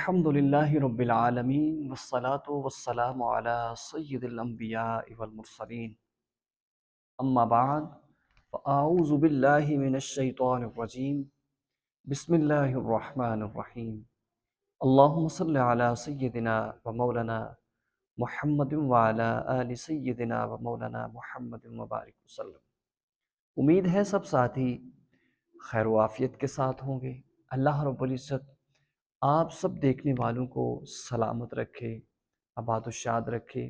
الحمدللہ رب العالمین والصلاة والسلام علی سید الانبیاء والمرسلین اما بعد فاعوذ باللہ من الشیطان الرجیم بسم اللہ الرحمن الرحیم اللہم صل علی سیدنا و مولانا محمد وعلی آل سیدنا و مولانا محمد مبارک وسلم۔ امید ہے سب ساتھی خیر و عافیت کے ساتھ ہوں گے۔ اللہ رب العزت آپ سب دیکھنے والوں کو سلامت رکھے، آباد و شاد رکھے،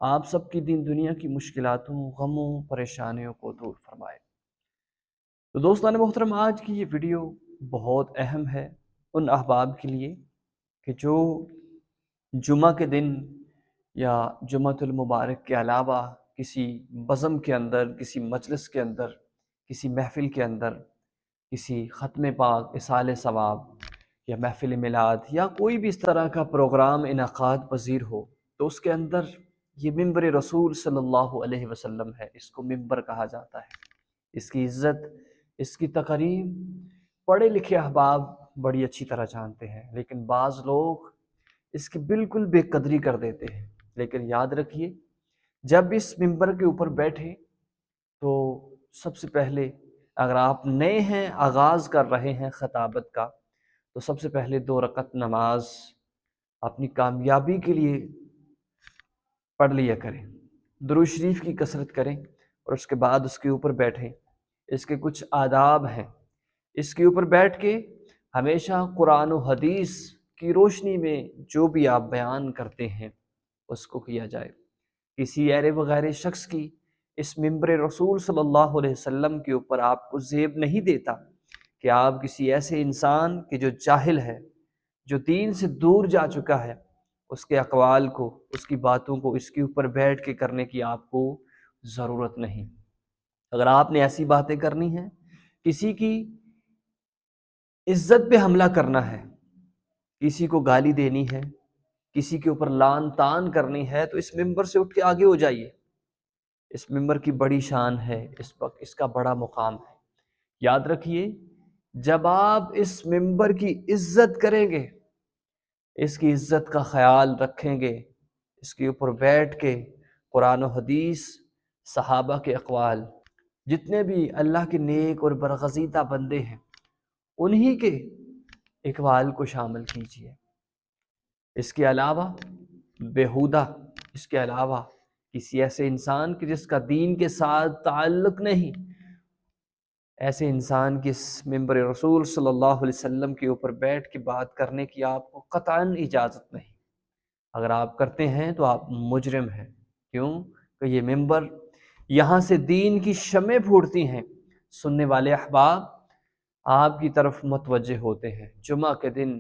آپ سب کی دین دنیا کی مشکلاتوں، غموں، پریشانیوں کو دور فرمائے۔ تو دوستان محترم، آج کی یہ ویڈیو بہت اہم ہے ان احباب کے لیے کہ جو جمعہ کے دن یا جمعۃ المبارک کے علاوہ کسی بزم کے اندر، کسی مجلس کے اندر، کسی محفل کے اندر، کسی ختم پاک، اصال ثواب یا محفل میلاد یا کوئی بھی اس طرح کا پروگرام انعقاد پذیر ہو تو اس کے اندر یہ ممبر رسول صلی اللہ علیہ وسلم ہے، اس کو ممبر کہا جاتا ہے۔ اس کی عزت، اس کی تقریب پڑھے لکھے احباب بڑی اچھی طرح جانتے ہیں، لیکن بعض لوگ اس کی بالکل بے قدری کر دیتے ہیں۔ لیکن یاد رکھیے، جب اس ممبر کے اوپر بیٹھے تو سب سے پہلے، اگر آپ نئے ہیں، آغاز کر رہے ہیں خطابت کا، تو سب سے پہلے 2 رکعت نماز اپنی کامیابی کے لیے پڑھ لیا کریں، درود شریف کی کثرت کریں، اور اس کے بعد اس کے اوپر بیٹھیں۔ اس کے کچھ آداب ہیں، اس کے اوپر بیٹھ کے ہمیشہ قرآن و حدیث کی روشنی میں جو بھی آپ بیان کرتے ہیں اس کو کیا جائے۔ کسی ایرے وغیرہ شخص کی اس ممبر رسول صلی اللہ علیہ وسلم کے اوپر آپ کو زیب نہیں دیتا کہ آپ کسی ایسے انسان کہ جو جاہل ہے، جو دین سے دور جا چکا ہے، اس کے اقوال کو، اس کی باتوں کو اس کے اوپر بیٹھ کے کرنے کی آپ کو ضرورت نہیں۔ اگر آپ نے ایسی باتیں کرنی ہیں، کسی کی عزت پہ حملہ کرنا ہے، کسی کو گالی دینی ہے، کسی کے اوپر لعن طعن کرنی ہے، تو اس ممبر سے اٹھ کے آگے ہو جائیے۔ اس ممبر کی بڑی شان ہے، اس وقت اس کا بڑا مقام ہے۔ یاد رکھیے، جب آپ اس ممبر کی عزت کریں گے، اس کی عزت کا خیال رکھیں گے، اس کے اوپر بیٹھ کے قرآن و حدیث، صحابہ کے اقوال، جتنے بھی اللہ کے نیک اور برگزیدہ بندے ہیں انہی کے اقوال کو شامل کیجیے۔ اس کے علاوہ بیہودہ، اس کے علاوہ کسی ایسے انسان کی جس کا دین کے ساتھ تعلق نہیں، ایسے انسان کی اس ممبر رسول صلی اللہ علیہ وسلم کے اوپر بیٹھ کے بات کرنے کی آپ کو قطعاً اجازت نہیں۔ اگر آپ کرتے ہیں تو آپ مجرم ہیں۔ کیوں کہ یہ ممبر، یہاں سے دین کی شمعیں پھوٹتی ہیں، سننے والے احباب آپ کی طرف متوجہ ہوتے ہیں۔ جمعہ کے دن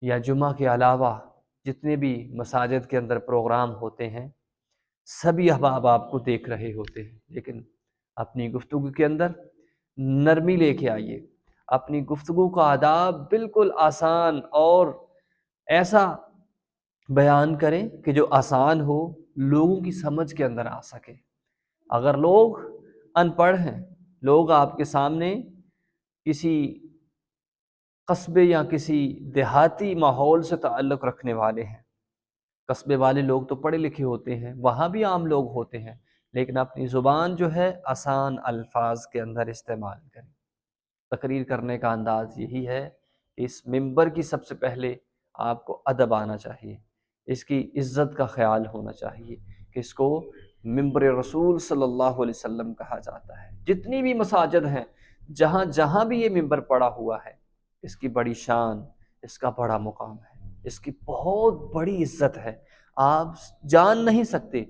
یا جمعہ کے علاوہ جتنے بھی مساجد کے اندر پروگرام ہوتے ہیں، سبھی احباب آپ کو دیکھ رہے ہوتے ہیں، لیکن اپنی گفتگو کے اندر نرمی لے کے آئیے۔ اپنی گفتگو کا آداب بالکل آسان اور ایسا بیان کریں کہ جو آسان ہو، لوگوں کی سمجھ کے اندر آ سکے۔ اگر لوگ ان پڑھ ہیں، لوگ آپ کے سامنے کسی قصبے یا کسی دیہاتی ماحول سے تعلق رکھنے والے ہیں، قصبے والے لوگ تو پڑھے لکھے ہوتے ہیں، وہاں بھی عام لوگ ہوتے ہیں، لیکن اپنی زبان جو ہے آسان الفاظ کے اندر استعمال کریں۔ تقریر کرنے کا انداز یہی ہے کہ اس ممبر کی سب سے پہلے آپ کو ادب آنا چاہیے، اس کی عزت کا خیال ہونا چاہیے کہ اس کو ممبر رسول صلی اللہ علیہ وسلم کہا جاتا ہے۔ جتنی بھی مساجد ہیں، جہاں جہاں بھی یہ ممبر پڑا ہوا ہے، اس کی بڑی شان، اس کا بڑا مقام ہے، اس کی بہت بڑی عزت ہے۔ آپ جان نہیں سکتے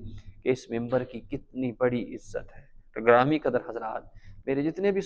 کہ اس ممبر کی کتنی بڑی عزت ہے۔ تو گرامی قدر حضرات، میرے جتنے بھی